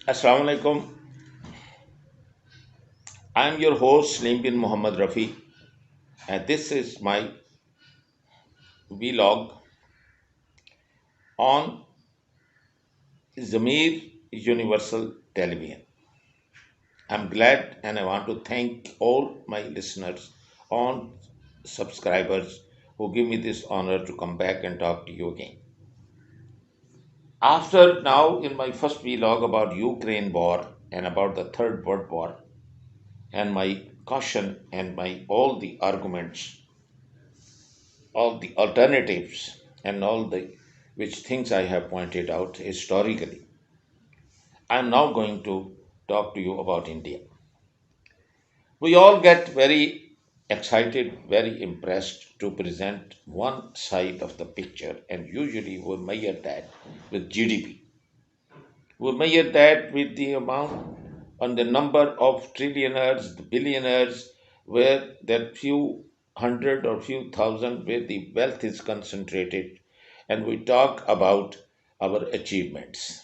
Assalamu alaikum. I am your host Salim bin Muhammad Rafi, and this is my vlog on Zamir Universal Television. I'm glad and I want to thank all my listeners and subscribers who give me this honor to come back and talk to you again. After now, in my first vlog about Ukraine war and about the Third World War, and my caution and my all the arguments, all the alternatives, and all the which things I have pointed out historically, I am now going to talk to you about India. We all get very excited, very impressed to present one side of the picture, and usually we measure that with GDP. We measure that with the amount on the number of trillionaires, the billionaires, where there are few hundred or few thousand where the wealth is concentrated, and we talk about our achievements.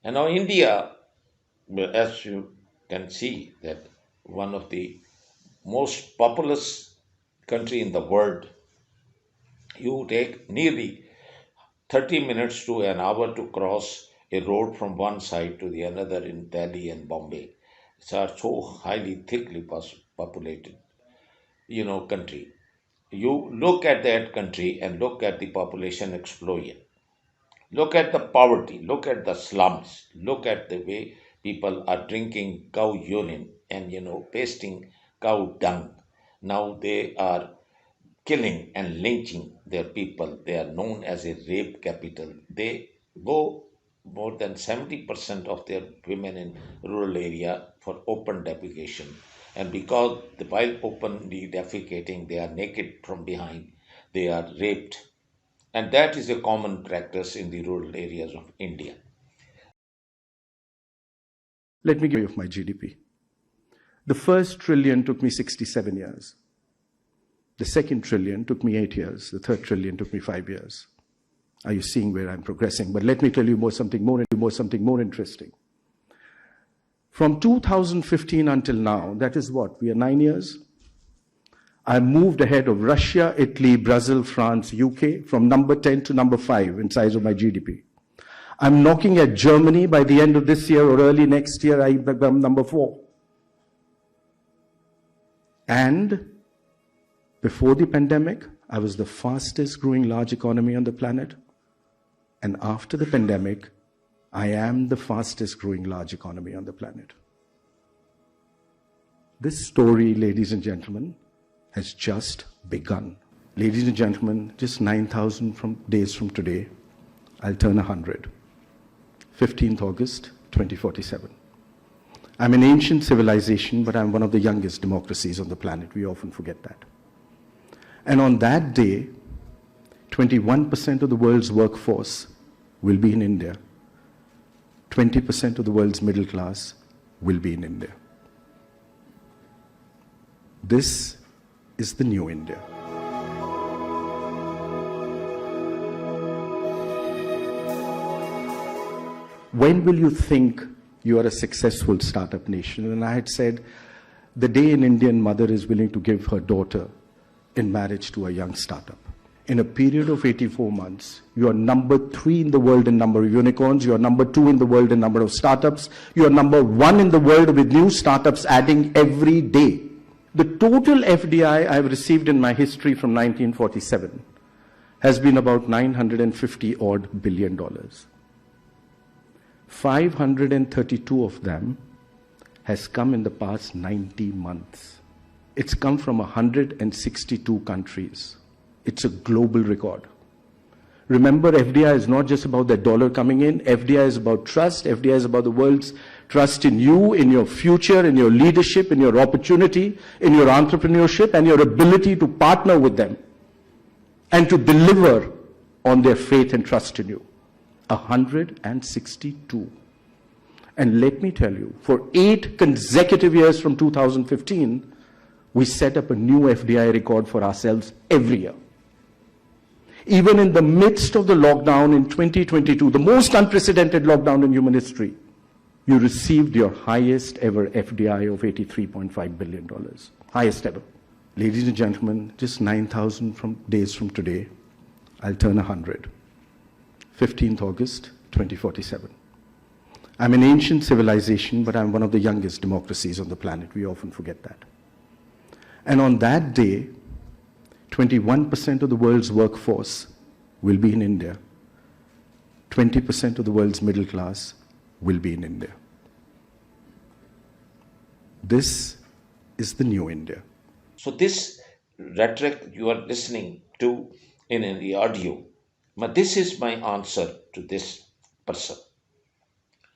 And now India, as you can see, that one of the most populous country in the world, you take nearly 30 minutes to an hour to cross a road from one side to the another in Delhi and Bombay. It's a so highly, thickly populated, country. You look at that country and look at the population explosion. Look at the poverty, look at the slums, look at the way people are drinking cow urine and, pasting cow dung. Now they are killing and lynching their people. They are known as a rape capital. They go more than 70% of their women in rural area for open defecation. And because while openly defecating, they are naked from behind, they are raped. And that is a common practice in the rural areas of India. Let me give you my GDP. The first trillion took me 67 years. The second trillion took me 8 years. The third trillion took me 5 years. Are you seeing where I'm progressing? But let me tell you something more interesting. From 2015 until now, that is what? We are 9 years. I moved ahead of Russia, Italy, Brazil, France, UK from number 10 to number 5 in size of my GDP. I'm knocking at Germany. By the end of this year or early next year, I become number 4. And before the pandemic, I was the fastest growing large economy on the planet. And after the pandemic, I am the fastest growing large economy on the planet. This story, ladies and gentlemen, has just begun. Ladies and gentlemen, just 9,000 days from today, I'll turn 100. 15th August, 2047. I'm an ancient civilization, but I'm one of the youngest democracies on the planet. We often forget that. And on that day, 21% of the world's workforce will be in India. 20% of the world's middle class will be in India. This is the new India. When will you think you are a successful startup nation? And I had said, the day an Indian mother is willing to give her daughter in marriage to a young startup. In a period of 84 months, you are number 3 in the world in number of unicorns, you are number 2 in the world in number of startups, you are number 1 in the world with new startups adding every day. The total FDI I've received in my history from 1947 has been about $950 odd billion. 532 of them has come in the past 90 months. It's come from 162 countries. It's a global record. Remember, FDI is not just about the dollar coming in. FDI is about trust. FDI is about the world's trust in you, in your future, in your leadership, in your opportunity, in your entrepreneurship, and your ability to partner with them and to deliver on their faith and trust in you. 162. And let me tell you, for 8 consecutive years from 2015, we set up a new FDI record for ourselves every year. Even in the midst of the lockdown in 2022, the most unprecedented lockdown in human history, You received your highest ever FDI of $83.5 billion. Highest ever. Ladies and gentlemen, just 9,000 days from today, I'll turn 100. 15th August, 2047. I'm an ancient civilization, but I'm one of the youngest democracies on the planet. We often forget that. And on that day, 21% of the world's workforce will be in India. 20% of the world's middle class will be in India. This is the new India. So this rhetoric you are listening to in the audio, but this is my answer to this person.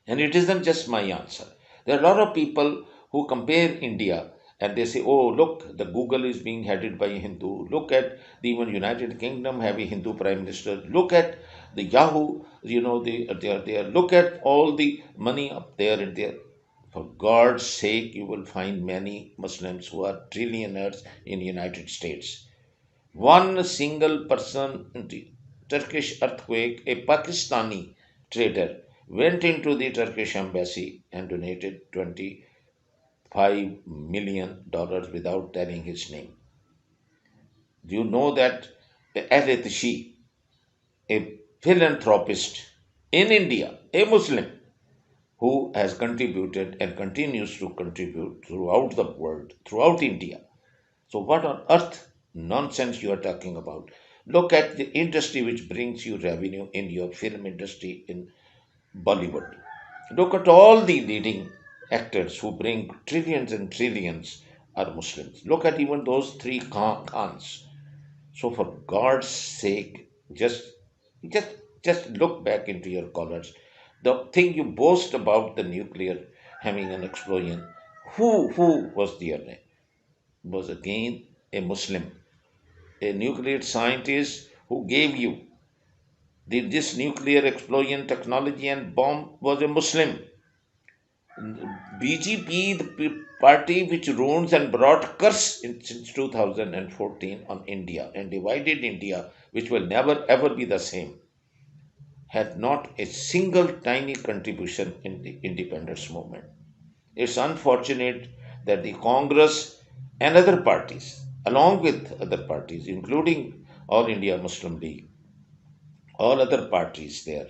And it isn't just my answer. There are a lot of people who compare India and they say, oh, look, the Google is being headed by a Hindu. Look at the even United Kingdom have a Hindu prime minister. Look at the Yahoo, look at all the money up there and there. For God's sake, you will find many Muslims who are trillionaires in the United States. One single person in the Turkish earthquake, a Pakistani trader, went into the Turkish embassy and donated $25 million without telling his name. Do you know that Al-Atishi, a philanthropist in India, a Muslim, who has contributed and continues to contribute throughout the world, throughout India. So what on earth nonsense you are talking about? Look at the industry which brings you revenue in your film industry in Bollywood. Look at all the leading actors who bring trillions and trillions are Muslims. Look at even those three Khans. So for God's sake, just just look back into your collars. The thing you boast about the nuclear having an explosion, who was there? Was again a Muslim, a nuclear scientist who gave you this nuclear explosion technology and bomb was a Muslim. BGP, the party which ruins and brought curse since 2014 on India and divided India, which will never ever be the same, had not a single tiny contribution in the independence movement. It's unfortunate that the Congress and other parties, along with other parties, including All India Muslim League, all other parties there,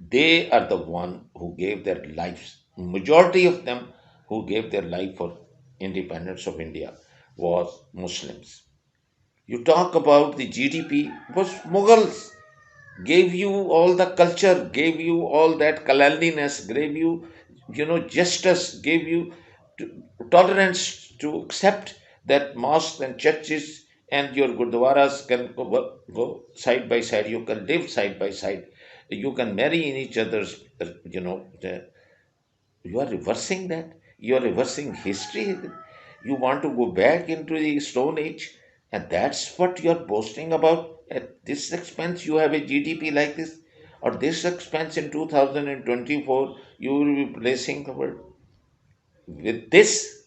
they are the one who gave their lives. Majority of them who gave their life for independence of India was Muslims. You talk about the GDP, was Mughals gave you all the culture, gave you all that cleanliness, gave you, justice, gave you tolerance to accept that mosques and churches and your gurdwaras can go side by side. You can live side by side. You can marry in each other's, you are reversing that. You are reversing history. You want to go back into the Stone Age. And that's what you're boasting about. At this expense, you have a GDP like this. Or this expense in 2024, you will be placing the world. With this,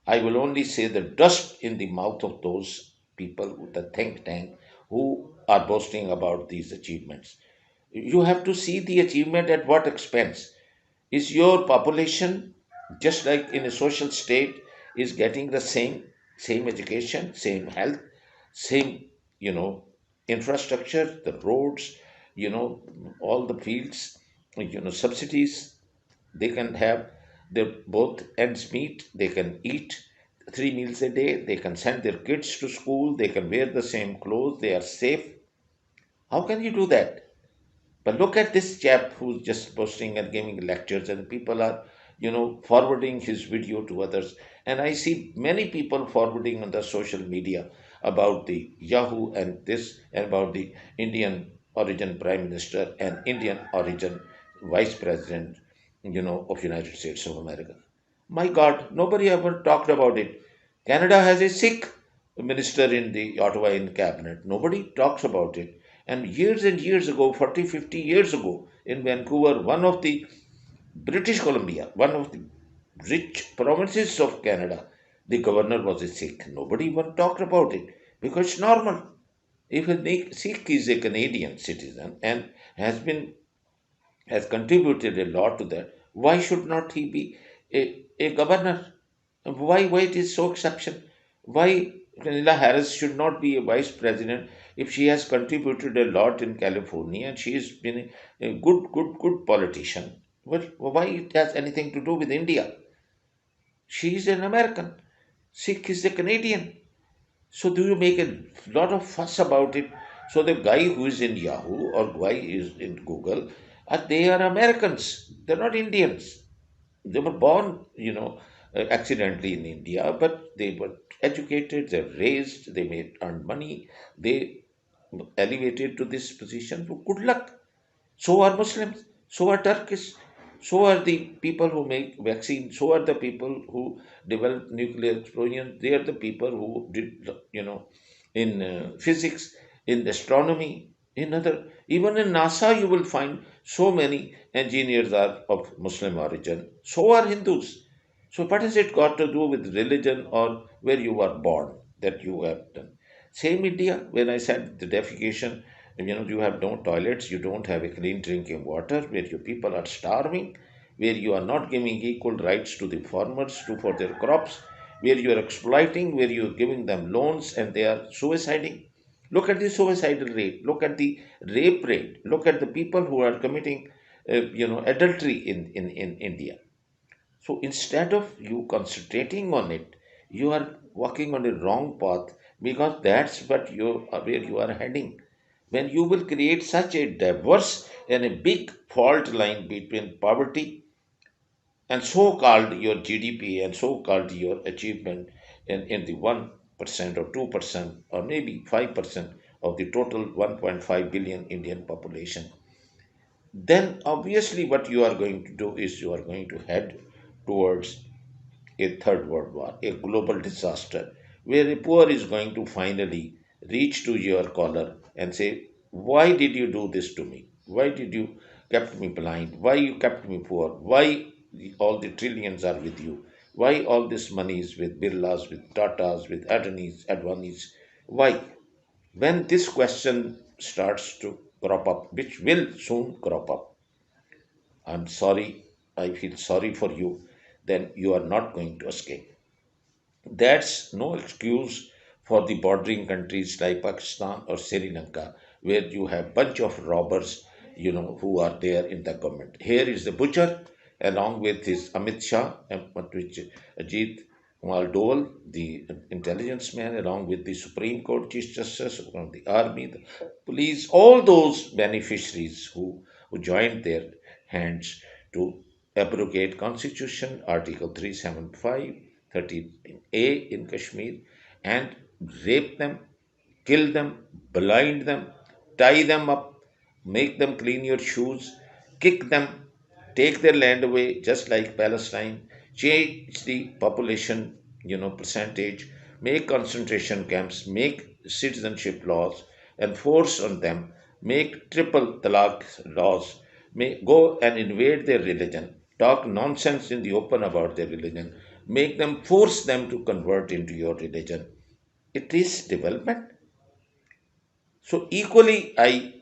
I will only say the dust in the mouth of those people with the think tank who are boasting about these achievements. You have to see the achievement at what expense. Is your population, just like in a social state, is getting the same education, same health, same, infrastructure, the roads, all the fields, subsidies, they can have their both ends meet, they can eat 3 meals a day, they can send their kids to school, they can wear the same clothes, they are safe. How can you do that? But look at this chap who's just posting and giving lectures, and people are, forwarding his video to others. And I see many people forwarding on the social media about the Yahoo and this, and about the Indian origin Prime Minister and Indian origin Vice President, of United States of America. My God, nobody ever talked about it. Canada has a Sikh minister in the Ottawa in cabinet. Nobody talks about it. And years ago, 40, 50 years ago, in Vancouver, one of the British Columbia, one of the rich provinces of Canada, the governor was a Sikh. Nobody even talked about it because it's normal. If a Sikh is a Canadian citizen and has contributed a lot to that, Why should not he be a governor? Why it is so exception? Why Kamala Harris should not be a vice president if she has contributed a lot in California and she has been a good politician? Well, why it has anything to do with India? She is an American. Sikh is a Canadian. So do you make a lot of fuss about it? So the guy who is in Yahoo or guy is in Google, they are Americans. They're not Indians. They were born, accidentally in India, but they were educated, they raised, they made earned money, they elevated to this position. So good luck. So are Muslims, so are Turkish, so are the people who make vaccines, so are the people who develop nuclear explosions. They are the people who did, in physics, in astronomy, in other, even in NASA, you will find so many engineers are of Muslim origin. So are Hindus. So what has it got to do with religion or where you were born that you have done? Same India, when I said the defecation, you have no toilets, you don't have a clean drinking water, where your people are starving, where you are not giving equal rights to the farmers for their crops, where you are exploiting, where you are giving them loans and they are suiciding. Look at the suicidal rate. Look at the rape rate. Look at the people who are committing, adultery in India. So instead of you concentrating on it, you are walking on a wrong path because that's what where you are heading. When you will create such a diverse and a big fault line between poverty and so-called your GDP and so-called your achievement in the 1% or 2% or maybe 5% of the total 1.5 billion Indian population, then obviously what you are going to do is you are going to head towards a third world war, a global disaster, where a poor is going to finally reach to your collar and say, why did you do this to me? Why did you kept me blind? Why you kept me poor? Why all the trillions are with you? Why all this money is with Birlas, with Tatas, with Advanis? Why? When this question starts to crop up, which will soon crop up, I'm sorry, I feel sorry for you, then you are not going to escape. That's no excuse for the bordering countries like Pakistan or Sri Lanka, where you have bunch of robbers, who are there in the government. Here is the butcher, along with his Amit Shah, and which Ajit Kumar Dole, the intelligence man, along with the Supreme Court Chief Justice, the army, the police, all those beneficiaries who joined their hands to abrogate Constitution, Article 375, 13A in Kashmir, and rape them, kill them, blind them, tie them up, make them clean your shoes, kick them, take their land away, just like Palestine, change the population, percentage, make concentration camps, make citizenship laws, enforce on them, make triple talaq laws, may go and invade their religion, talk nonsense in the open about their religion, make them force them to convert into your religion. It is development. So equally, I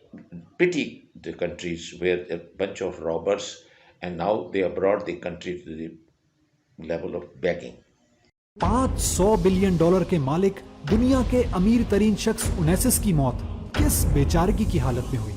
pity the countries where a bunch of robbers and now they have brought the country to the level of begging. $500 billion के मालिक दुनिया के अमीर तरीन शख्स उनेसिस की मौत किस बेचारगी की हालत में हुई?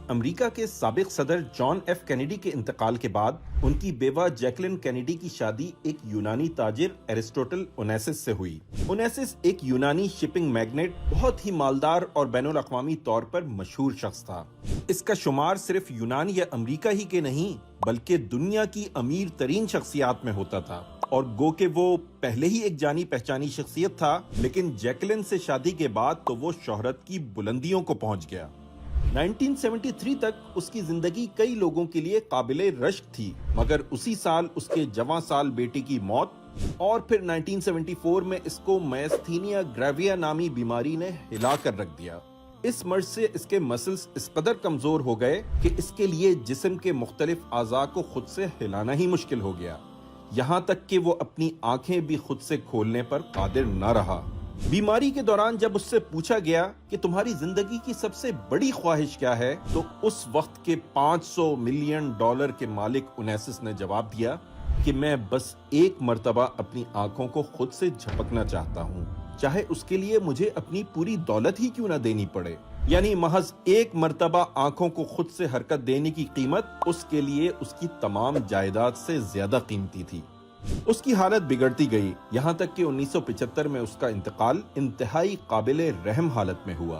अमेरिका के साबिक सदर जॉन एफ कैनेडी के इंतकाल के बाद उनकी बेवा जैकलिन कैनेडी की शादी एक यूनानी ताजिर एरिस्टोटल ओनेसिस से हुई। ओनेसिस एक यूनानी शिपिंग मैग्नेट, बहुत ही मालदार और बैनुल अक़वामी तौर पर मशहूर शख्स था। इसका शुमार सिर्फ यूनान या अमेरिका ही के नहीं बल्कि दुनिया की अमीर तरीन शख्सियात में होता था। और गो के वो पहले ही एक जानी पहचानी शख्सियत था, लेकिन जैकलिन से शादी के बाद तो वो शोहरत की बुलंदियों को पहुंच गया। 1973 तक उसकी जिंदगी कई लोगों के लिए काबिले रश्क थी, मगर उसी साल उसके जवां साल बेटे की मौत और फिर 1974 में इसको मायस्थीनिया ग्रेविया नामी बीमारी ने हिला कर रख दिया। इस मर्ज से इसके मसल्स इस कदर कमजोर हो गए कि इसके लिए जिस्म के मुख्तलिफ आज़ा को खुद से हिलाना ही मुश्किल हो गया, यहाँ तक कि वो अपनी आंखें भी खुद से खोलने पर कादिर न रहा। बीमारी के दौरान जब उससे पूछा गया कि तुम्हारी जिंदगी की सबसे बड़ी ख्वाहिश क्या है, तो उस वक्त के $500 मिलियन के मालिक उनैसिस ने जवाब दिया कि मैं बस एक मर्तबा अपनी आंखों को खुद से झपकना चाहता हूँ, चाहे उसके लिए मुझे अपनी पूरी दौलत ही क्यों ना देनी पड़े। यानी महज एक मर्तबा आंखों को खुद से हरकत देने की कीमत उसके लिए उसकी तमाम जायदाद से ज्यादा कीमती थी। उसकी हालत बिगड़ती गई, यहां तक कि 1975 में उसका इंतकाल इंतहाई काबिले रहम हालत में हुआ।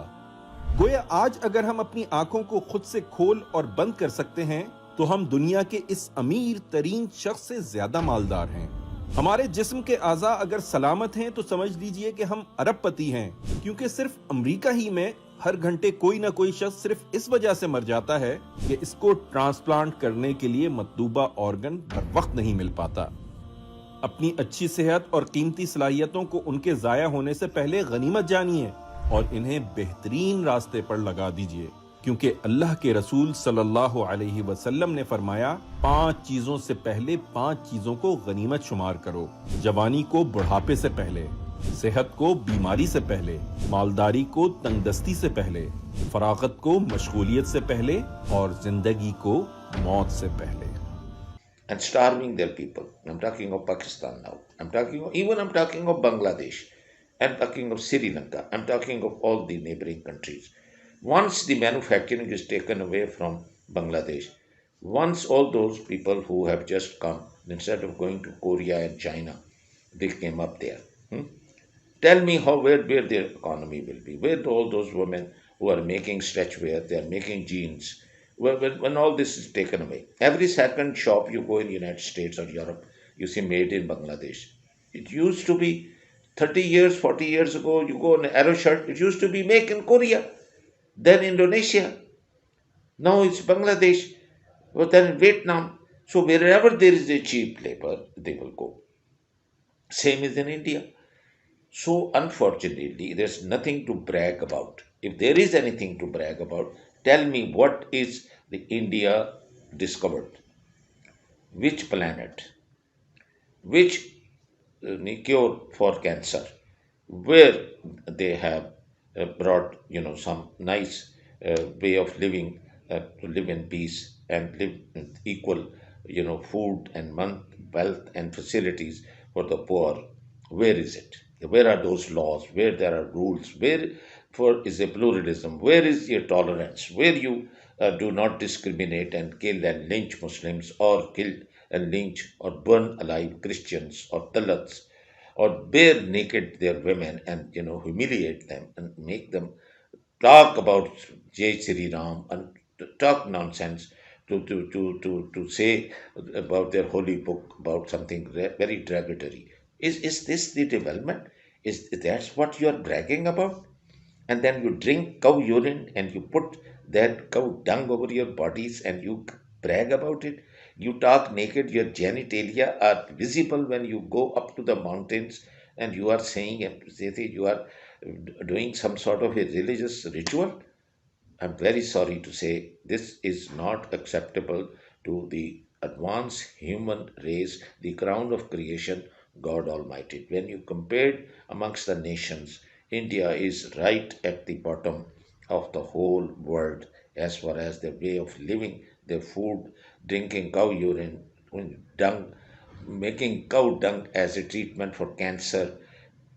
गोया आज अगर हम अपनी आंखों को खुद से खोल और बंद कर सकते हैं तो हम दुनिया के इस अमीर तरीन शख्स से ज्यादा मालदार हैं। हमारे जिस्म के आज़ा अगर सलामत हैं तो समझ लीजिए कि हम अरबपति हैं, क्योंकि सिर्फ अमेरिका ही में हर घंटे कोई ना कोई शख्स सिर्फ इस वजह से मर जाता है कि इसको ट्रांसप्लांट करने के लिए मतलूबा ऑर्गन बर वक्त नहीं मिल पाता। अपनी अच्छी सेहत और कीमती सलाहियतों को उनके जाया होने से पहले गनीमत जानिए और इन्हें बेहतरीन रास्ते पर लगा दीजिए, क्योंकि अल्लाह के रसूल सल्लल्लाहु अलैहि वसल्लम ने फरमाया, 5 चीजों से पहले 5 चीजों को गनीमत शुमार करो। जवानी को बुढ़ापे से पहले, सेहत को बीमारी से पहले, मालदारी को तंगदस्ती से पहले, फरागत को मशगूलियत से पहले और जिंदगी को मौत से पहले। And starving their people. I'm talking of Pakistan now. I'm talking of Bangladesh. I'm talking of Sri Lanka. I'm talking of all the neighboring countries. Once the manufacturing is taken away from Bangladesh, once all those people who have just come, instead of going to Korea and China, they came up there. Tell me where their economy will be. Where all those women who are making stretch wear, they are making jeans, when all this is taken away. Every second shop you go in the United States or Europe, you see made in Bangladesh. It used to be 30 years, 40 years ago, you go on an arrow shirt, it used to be made in Korea, then Indonesia. Now it's Bangladesh, but then Vietnam. So wherever there is a cheap labor, they will go. Same is in India. So unfortunately, there's nothing to brag about. If there is anything to brag about, tell me what is the India discovered? Which planet? Which cure for cancer? Where they have brought, some nice way of living, to live in peace and live with equal, food and wealth and facilities for the poor. Where is it? Where are those laws? Where there are rules? Where for is a pluralism? Where is your tolerance? Where you do not discriminate and kill and lynch Muslims, or kill and lynch or burn alive Christians or Dalits, or bare naked their women and humiliate them and make them talk about Jai Sri Ram and talk nonsense to say about their holy book about something very derogatory. Is this the development? Is that's what you are bragging about? And then you drink cow urine and you put that cow dung over your bodies and you brag about it. You talk naked, your genitalia are visible when you go up to the mountains and you are saying you are doing some sort of a religious ritual. I'm very sorry to say this is not acceptable to the advanced human race, the crown of creation, God Almighty. When you compare amongst the nations, India is right at the bottom of the whole world as far as their way of living, their food, drinking cow urine, dung, making cow dung as a treatment for cancer.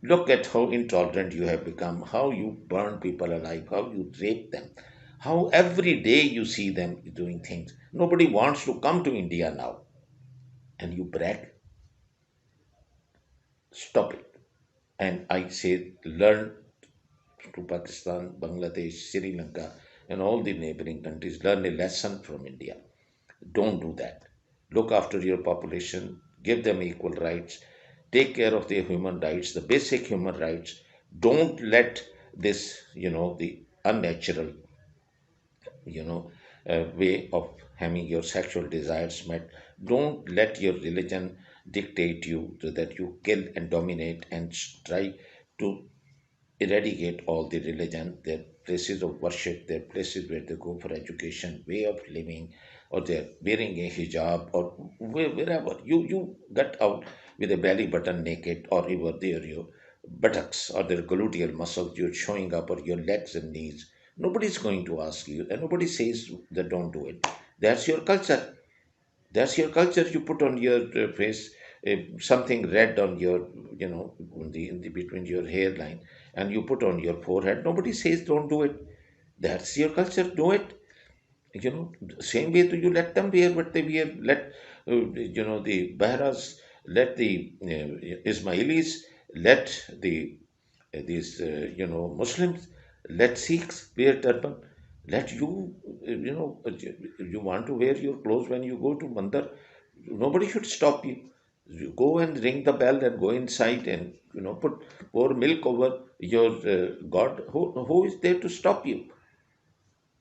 Look at how intolerant you have become, how you burn people alive, how you rape them, how every day you see them doing things. Nobody wants to come to India now. And you brag. Stop it. And I say, learn to Pakistan, Bangladesh, Sri Lanka, and all the neighboring countries, learn a lesson from India. Don't do that. Look after your population, give them equal rights, take care of their human rights, the basic human rights. Don't let this, the unnatural, way of having your sexual desires met. Don't let your religion dictate you so that you kill and dominate and try to eradicate all the religion, their places of worship, their places where they go for education, way of living, or they're wearing a hijab, or wherever. You get out with a belly button naked, or you were there, you buttocks or their gluteal muscles, you're showing up, or your legs and knees. Nobody's going to ask you, and nobody says that don't do it. That's your culture. That's your culture. You put on your face something red on your, in the between your hairline, and you put on your forehead. Nobody says don't do it. That's your culture. Do it. Same way, do you let them wear what they wear? Let the Bahras, let the Ismailis, let these Muslims, let Sikhs wear turban. Let you, you want to wear your clothes when you go to Mandir. Nobody should stop you. You go and ring the bell and go inside and pour milk over your God. Who is there to stop you?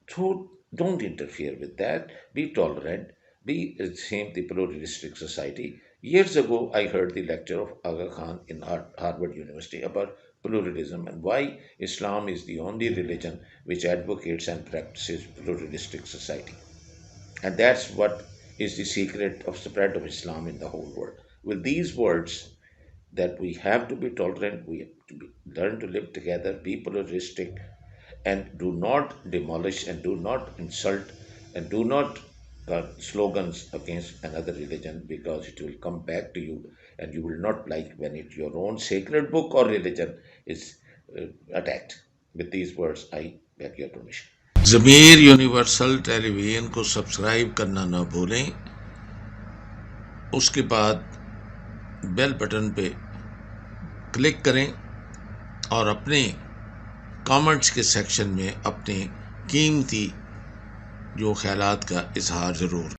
So don't interfere with that. Be tolerant. Be same the pluralistic society. Years ago, I heard the lecture of Aga Khan in Harvard University about pluralism and why Islam is the only religion which advocates and practices pluralistic society. And that's what is the secret of spread of Islam in the whole world. With these words, that we have to be tolerant, we have to learn to live together, be pluralistic, and do not demolish and do not insult and do not slogans against another religion, because it will come back to you and you will not like when your own sacred book or religion is attacked. With these words, I beg your permission. Zamir universal television को subscribe करना ना भूलें, उसके बाद bell button पे click करें और अपने कमेंट्स के सेक्शन में अपने कीमती जो ख्यालात का इजहार ज़रूर